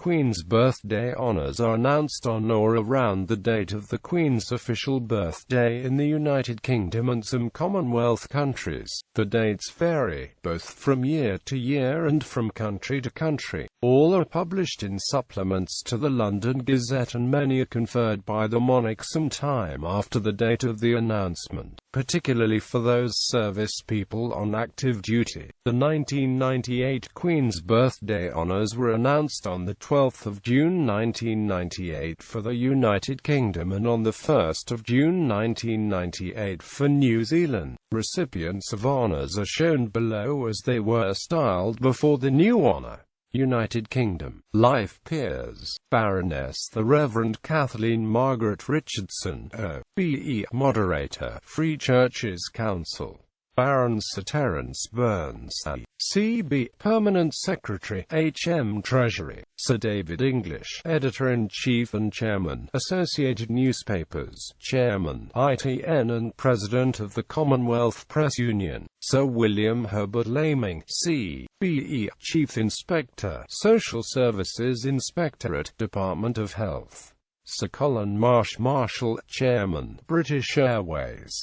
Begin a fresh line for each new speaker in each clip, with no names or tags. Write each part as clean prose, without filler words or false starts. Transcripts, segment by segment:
Queen's birthday honours are announced on or around the date of the Queen's official birthday in the United Kingdom and some Commonwealth countries. The dates vary, both from year to year and from country to country. All are published in supplements to the London Gazette, and many are conferred by the monarch some time after the date of the announcement, particularly for those service people on active duty. The 1998 Queen's birthday honours were announced on the 12th of June 1998 for the United Kingdom and on the 1st of June 1998 for New Zealand. Recipients of honours are shown below as they were styled before the new honour. United Kingdom. Life Peers. Baroness the Reverend Kathleen Margaret Richardson, OBE Moderator, Free Churches Council. Baron Sir Terence Burns, CB Permanent Secretary, HM Treasury. Sir David English, Editor-in-Chief and Chairman, Associated Newspapers, Chairman, ITN and President of the Commonwealth Press Union. Sir William Herbert Laming, CBE, Chief Inspector, Social Services Inspectorate, Department of Health. Sir Colin Marsh, Marshal, Chairman, British Airways.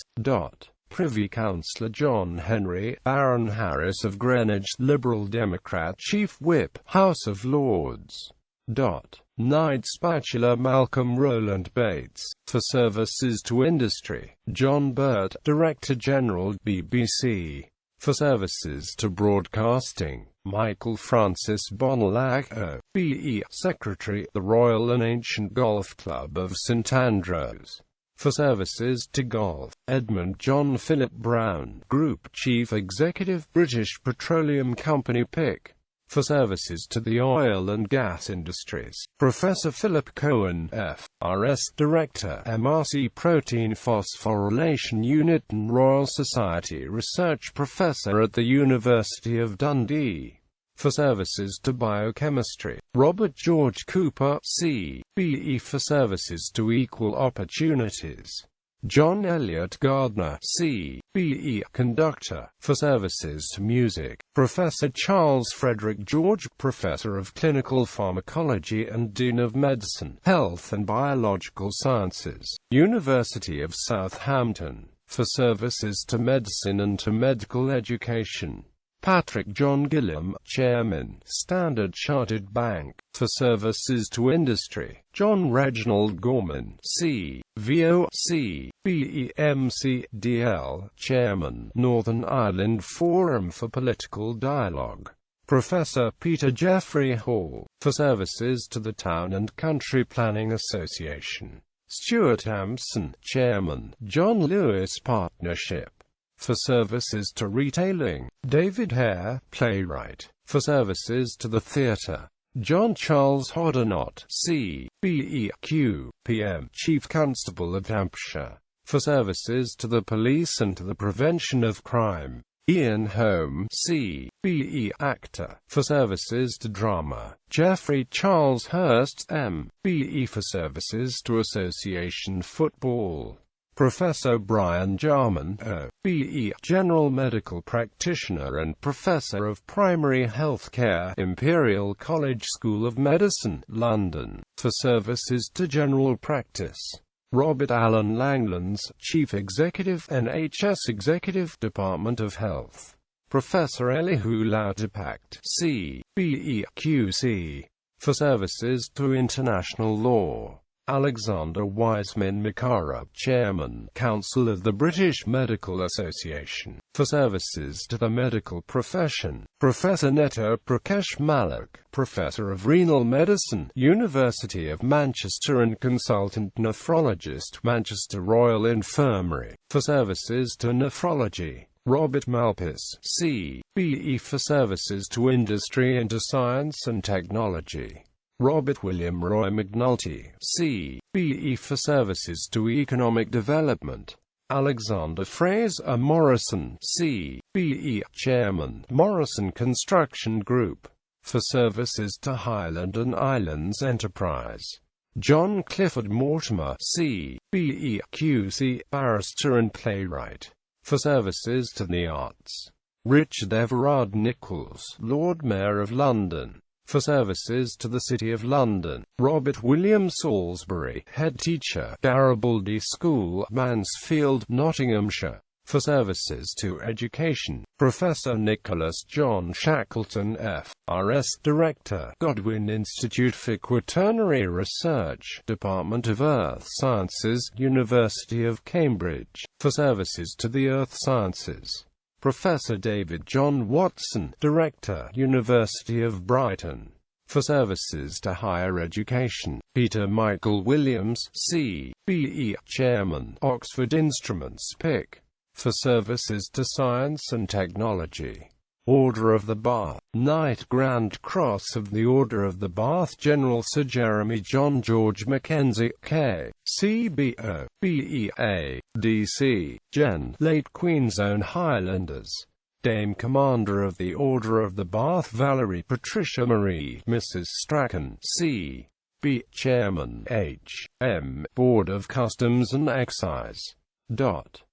Privy Councillor John Henry, Baron Harris of Greenwich, Liberal Democrat, Chief Whip, House of Lords. Knights Bachelor Malcolm Roland Bates. For Services to Industry, John Burt, Director General, BBC. For Services to Broadcasting, Michael Francis Bonelac, OBE, Secretary, the Royal and Ancient Golf Club of St Andrews. For Services to Golf, Edmund John Philip Brown, Group Chief Executive, British Petroleum Company PIC. For Services to the Oil and Gas Industries, Professor Philip Cohen, FRS Director, MRC Protein Phosphorylation Unit and Royal Society Research Professor at the University of Dundee. For Services to Biochemistry, Robert George Cooper, CBE. For Services to Equal Opportunities, John Elliott Gardner, CBE, Conductor. For Services to Music, Professor Charles Frederick George, Professor of Clinical Pharmacology and Dean of Medicine, Health and Biological Sciences, University of Southampton. For Services to Medicine and to Medical Education, Patrick John Gilliam, Chairman, Standard Chartered Bank. For Services to Industry, John Reginald Gorman, CVO, CBE, MCDL, Chairman, Northern Ireland Forum for Political Dialogue, Professor Peter Jeffrey Hall. For Services to the Town and Country Planning Association, Stuart Hampson, Chairman, John Lewis Partnership. For Services to Retailing, David Hare, Playwright. For Services to the Theatre, John Charles Hoddinott, CBE, PM, Chief Constable of Hampshire. For Services to the Police and to the Prevention of Crime, Ian Home, CBE, Actor. For Services to Drama, Geoffrey Charles Hurst, MBE. For Services to Association Football, Professor Brian Jarman, OBE, General Medical Practitioner and Professor of Primary Health Care, Imperial College School of Medicine, London. For Services to General Practice, Robert Allen Langlands, Chief Executive, NHS Executive, Department of Health. Professor Elihu Lauterpacht, CBE, QC. For Services to International Law, Alexander Wiseman Makara, Chairman, Council of the British Medical Association. For Services to the Medical Profession, Professor Netta Prakash Malik, Professor of Renal Medicine, University of Manchester and Consultant Nephrologist, Manchester Royal Infirmary. For Services to Nephrology, Robert Malpass, CBE. For Services to Industry and to Science and Technology, Robert William Roy McNulty, CBE. For Services to Economic Development, Alexander Fraser Morrison, CBE, Chairman, Morrison Construction Group. For Services to Highland and Islands Enterprise, John Clifford Mortimer, CBE, QC, Barrister and Playwright. For Services to the Arts, Richard Everard Nichols, Lord Mayor of London. for services to the City of London. Robert William Salisbury, Head Teacher, Garibaldi School, Mansfield, Nottinghamshire, for services to education. Professor Nicholas John Shackleton, F.R.S. Director, Godwin Institute for Quaternary Research, Department of Earth Sciences, University of Cambridge, for services to the earth sciences. Professor David John Watson, Director, University of Brighton, for services to higher education. Peter Michael Williams, C.B.E., Chairman, Oxford Instruments Pick, for services to science and technology. Order of the Bath. Knight Grand Cross of the Order of the Bath, General Sir Jeremy John George Mackenzie, K.C.B.O., B.E.A., D.C., Gen. Late Queen's Own Highlanders. Dame Commander of the Order of the Bath Valerie Patricia Marie, Mrs. Strachan, C.B., Chairman, H.M., Board of Customs and Excise.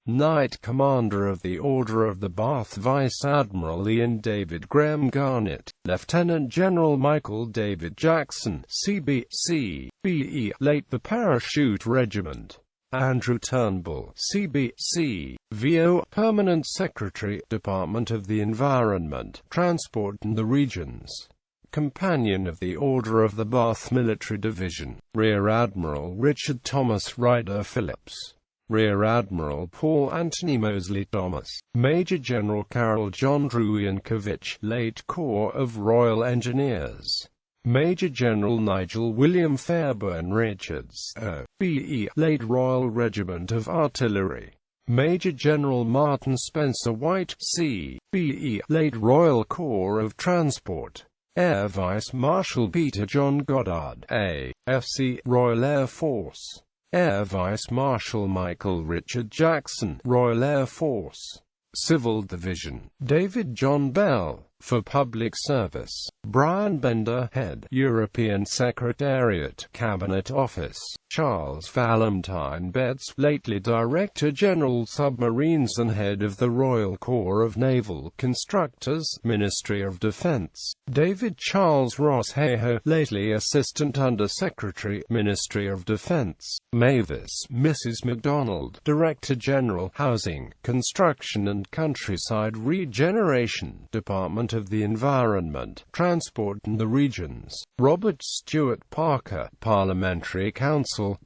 Knight Commander of the Order of the Bath Vice Admiral Ian David Graham Garnett, Lieutenant General Michael David Jackson, C.B.C.B.E., late the Parachute Regiment. Andrew Turnbull, C.B.C.V.O., Permanent Secretary, Department of the Environment, Transport and the Regions. Companion of the Order of the Bath Military Division. Rear Admiral Richard Thomas Ryder Phillips. Rear Admiral Paul Anthony Mosley Thomas. Major General Karol John Drew Yankovic, late Corps of Royal Engineers. Major General Nigel William Fairbairn Richards, O.B.E., late Royal Regiment of Artillery. Major General Martin Spencer White, C.B.E., late Royal Corps of Transport. Air Vice Marshal Peter John Goddard, A.F.C., Royal Air Force. Air Vice Marshal Michael Richard Jackson, Royal Air Force. Civil Division. David John Bell, for Public Service. Brian Bender, Head, European Secretariat, Cabinet Office. Charles Valentine Betts, lately Director General Submarines and Head of the Royal Corps of Naval Constructors, Ministry of Defence. David Charles Ross Hayhoe, lately Assistant Under Secretary, Ministry of Defence. Mavis, Mrs. MacDonald, Director General, Housing, Construction and Countryside Regeneration, Department of the Environment, Transport and the Regions. Robert Stewart Parker, Parliamentary Council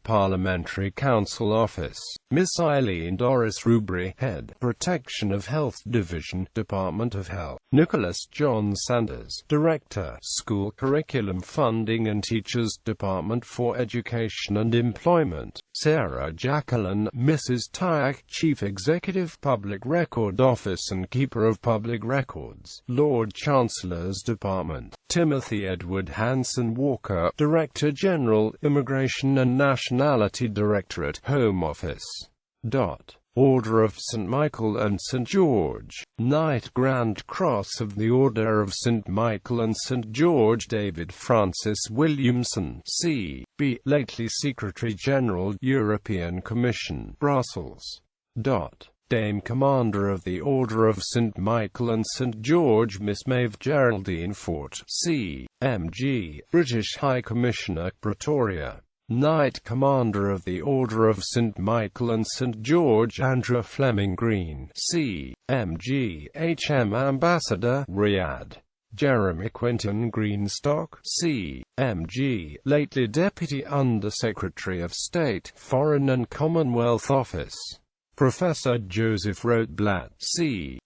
Office. Miss Eileen Doris Rubery, Head, Protection of Health Division, Department of Health. Nicholas John Sanders, Director, School Curriculum Funding and Teachers, Department for Education and Employment. Sarah Jacqueline, Mrs. Tyack, Chief Executive, Public Record Office and Keeper of Public Records, Lord Chancellor's Department. Timothy Edward Hanson Walker, Director General, Immigration and Nationality Directorate, Home Office. Order of St. Michael and St. George. Knight Grand Cross of the Order of St. Michael and St. George David Francis Williamson, C.B., lately Secretary General, European Commission, Brussels. Dame Commander of the Order of St. Michael and St. George Miss Maeve Geraldine Fort, C.M.G., British High Commissioner, Pretoria. Knight Commander of the Order of St. Michael and St. George Andrew Fleming Green, C.M.G., H.M. Ambassador, Riyadh. Jeremy Quinton Greenstock, C.M.G., lately Deputy Under Secretary of State, Foreign and Commonwealth Office. Professor Joseph Rotblat, C.B.E.F.R.S.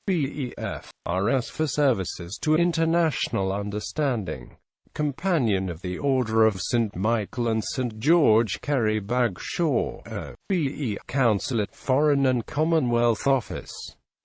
for services to international understanding. Companion of the Order of St. Michael and St. George Kerry Bagshaw, O.B.E. Consulate, Foreign and Commonwealth Office.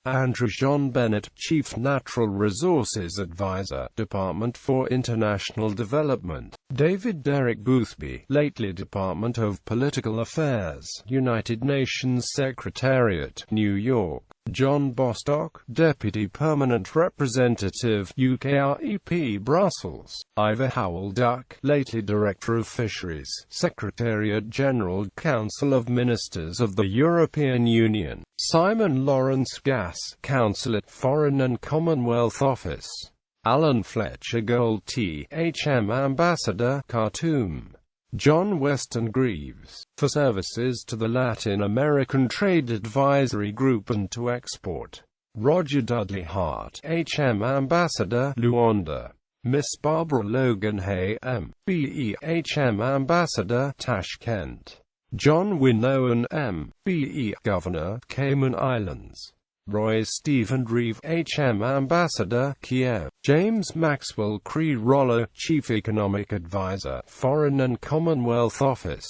Andrew John Bennett, Chief Natural Resources Advisor, Department for International Development. David Derek Boothby, lately Department of Political Affairs, United Nations Secretariat, New York. John Bostock, Deputy Permanent Representative, UKREP Brussels. Ivor Howell Duck, lately Director of Fisheries, Secretariat General, Council of Ministers of the European Union. Simon Lawrence Gass, Consulate, Foreign and Commonwealth Office. Alan Fletcher Gold THM Ambassador, Khartoum. John Weston Greaves, for services to the Latin American Trade Advisory Group and to export. Roger Dudley Hart HM Ambassador, Luanda. Miss Barbara Logan Hay M.B.E. HM Ambassador, Tashkent. John Winowan M.B.E. Governor, Cayman Islands. Roy Stephen Reeve HM Ambassador, Kiev. James Maxwell Cree Rollo, Chief Economic Advisor, Foreign and Commonwealth Office.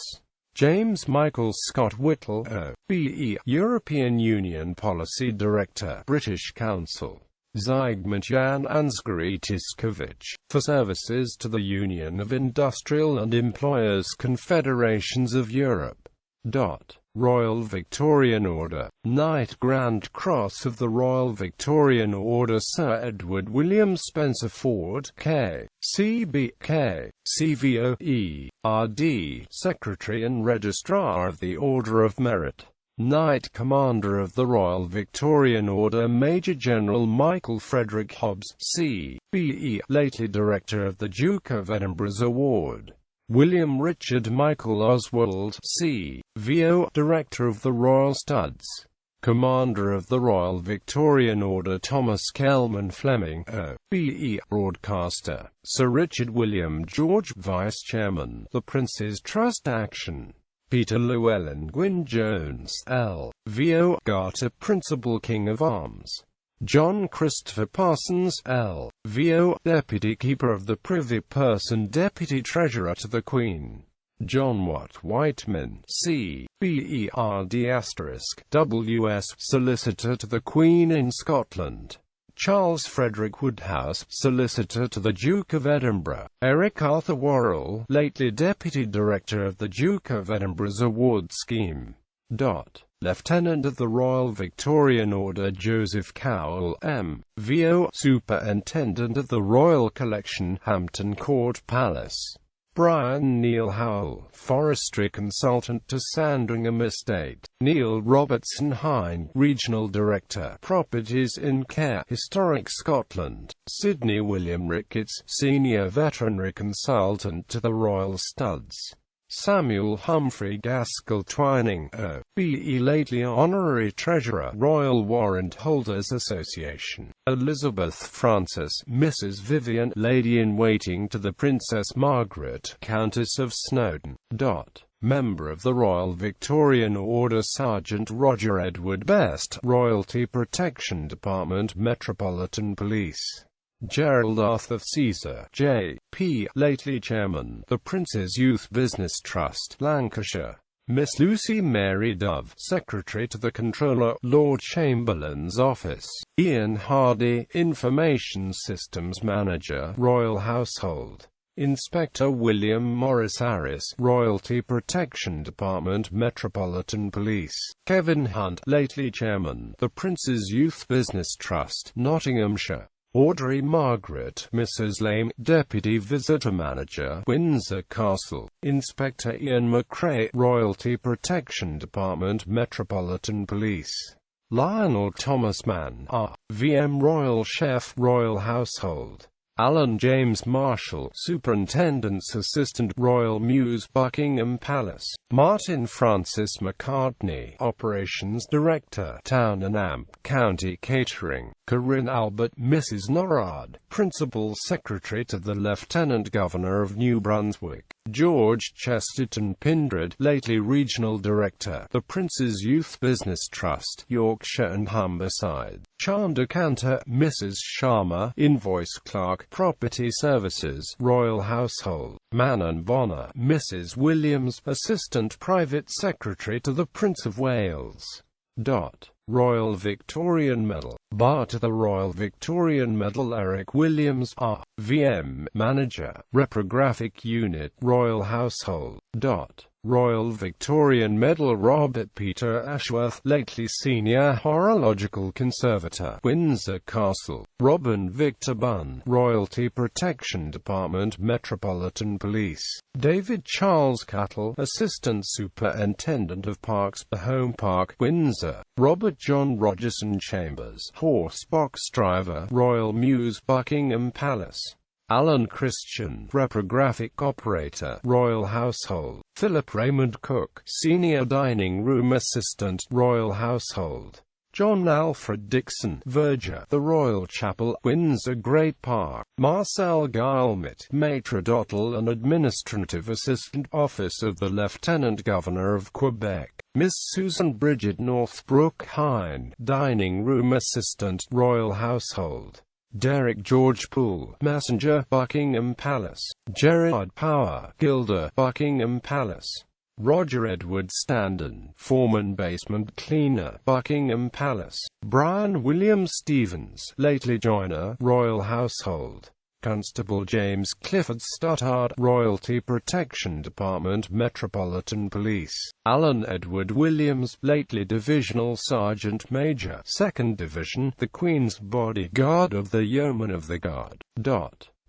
James Michael Scott Whittle O.B.E. European Union Policy Director, British Council. Zygmunt Jan Ansgary Tiskovich, for services to the Union of Industrial and Employers Confederations of Europe. Royal Victorian Order, Knight Grand Cross of the Royal Victorian Order Sir Edward William Spencer Ford, K.C.B. K.C.V.O.E. R.D., Secretary and Registrar of the Order of Merit. Knight Commander of the Royal Victorian Order Major General Michael Frederick Hobbs, C.B.E., lately Director of the Duke of Edinburgh's Award. William Richard Michael Oswald, C.V.O., Director of the Royal Studs. Commander of the Royal Victorian Order Thomas Kelman Fleming, O.B.E., Broadcaster. Sir Richard William George, Vice Chairman, The Prince's Trust Action. Peter Llewellyn Gwyn Jones, L.V.O., Garter Principal King of Arms. John Christopher Parsons, L.V.O., Deputy Keeper of the Privy Purse and Deputy Treasurer to the Queen. John Watt Whiteman, C.B.E.R.D*, W.S., Solicitor to the Queen in Scotland. Charles Frederick Woodhouse, Solicitor to the Duke of Edinburgh. Eric Arthur Worrell, lately Deputy Director of the Duke of Edinburgh's Award Scheme. Lieutenant of the Royal Victorian Order Joseph Cowell, M.V.O., Superintendent of the Royal Collection, Hampton Court Palace. Brian Neil Howell, Forestry Consultant to Sandringham Estate. Neil Robertson Hine, Regional Director, Properties in Care, Historic Scotland. Sidney William Ricketts, Senior Veterinary Consultant to the Royal Studs. Samuel Humphrey Gaskell Twining, O.B.E., lately Honorary Treasurer, Royal Warrant Holders Association. Elizabeth Frances, Mrs. Vivian, Lady-in-Waiting to the Princess Margaret, Countess of Snowdon. Member of the Royal Victorian Order Sergeant Roger Edward Best, Royalty Protection Department, Metropolitan Police. Gerald Arthur Caesar, J.P., lately Chairman, The Prince's Youth Business Trust, Lancashire. Miss Lucy Mary Dove, Secretary to the Controller, Lord Chamberlain's Office. Ian Hardy, Information Systems Manager, Royal Household. Inspector William Morris Harris, Royalty Protection Department, Metropolitan Police. Kevin Hunt, lately Chairman, The Prince's Youth Business Trust, Nottinghamshire. Audrey Margaret, Mrs. Lame, Deputy Visitor Manager, Windsor Castle. Inspector Ian McRae, Royalty Protection Department, Metropolitan Police. Lionel Thomas Mann, R.V.M. Royal Chef, Royal Household. Alan James Marshall, Superintendent's Assistant, Royal Mews, Buckingham Palace. Martin Francis McCartney, Operations Director, Town and Amp County Catering. Corinne Albert, Mrs. Norrard, Principal Secretary to the Lieutenant Governor of New Brunswick. George Chesterton Pindred, lately Regional Director, The Prince's Youth Business Trust, Yorkshire and Humberside. Chanda Kantar, Mrs. Sharma, Invoice Clerk, Property Services, Royal Household. Manon Bonner, Mrs. Williams, Assistant Private Secretary to the Prince of Wales. Royal Victorian Medal. Bar to the Royal Victorian Medal Eric Williams, R.V.M. Manager, Reprographic Unit, Royal Household. Royal Victorian Medal Robert Peter Ashworth, lately Senior Horological Conservator, Windsor Castle. Robin Victor Bunn, Royalty Protection Department, Metropolitan Police. David Charles Cattle, Assistant Superintendent of Parks, Home Park, Windsor. Robert John Rogerson Chambers, Horse Box Driver, Royal Mews, Buckingham Palace. Alan Christian, Reprographic Operator, Royal Household. Philip Raymond Cook, Senior Dining Room Assistant, Royal Household. John Alfred Dixon, Verger, The Royal Chapel, Windsor Great Park. Marcel Guillemot, Maitre d'Hotel and Administrative Assistant, Office of the Lieutenant Governor of Quebec. Miss Susan Bridget Northbrook Hine, Dining Room Assistant, Royal Household. Derek George Poole, Messenger, Buckingham Palace. Gerard Power, Gilder, Buckingham Palace. Roger Edward Standen, Foreman Basement Cleaner, Buckingham Palace. Brian William Stevens, lately Joiner, Royal Household. Constable James Clifford Stuttard, Royalty Protection Department, Metropolitan Police. Alan Edward Williams, lately Divisional Sergeant Major, 2nd Division, the Queen's Bodyguard of the Yeoman of the Guard.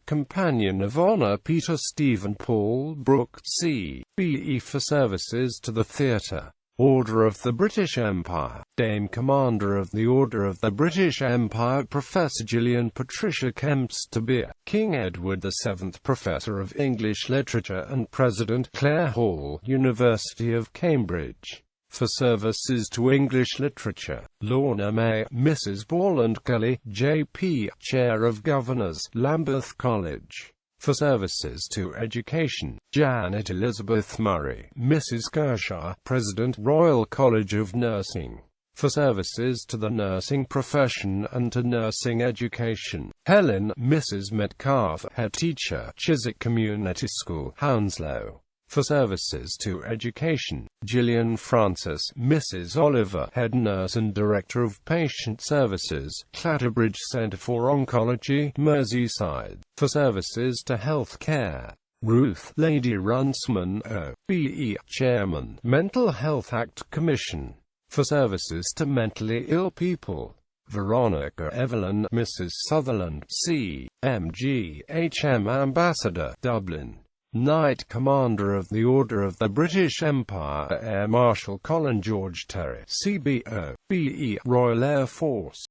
Companion of Honour Peter Stephen Paul Brooke, C.B.E. for services to the theatre. Order of the British Empire. Dame Commander of the Order of the British Empire Professor Gillian Patricia Kempster-Beer. King Edward VII Professor of English Literature and President Clare Hall, University of Cambridge. For services to English literature. Lorna May, Mrs. Borland Gully, J.P., Chair of Governors, Lambeth College. For services to education. Janet Elizabeth Murray, Mrs. Kershaw, President, Royal College of Nursing. For services to the nursing profession and to nursing education. Helen, Mrs. Metcalfe, Head Teacher, Chiswick Community School, Hounslow. For services to education. Gillian Francis, Mrs. Oliver, Head Nurse and Director of Patient Services, Clatterbridge Centre for Oncology, Merseyside. For services to health care. Ruth, Lady Runciman, O.B.E., Chairman, Mental Health Act Commission. For services to mentally ill people. Veronica Evelyn, Mrs. Sutherland, C.M.G., H.M. Ambassador, Dublin. Knight Commander of the Order of the British Empire Air Marshal Colin George Terry, CBO, BE, Royal Air Force.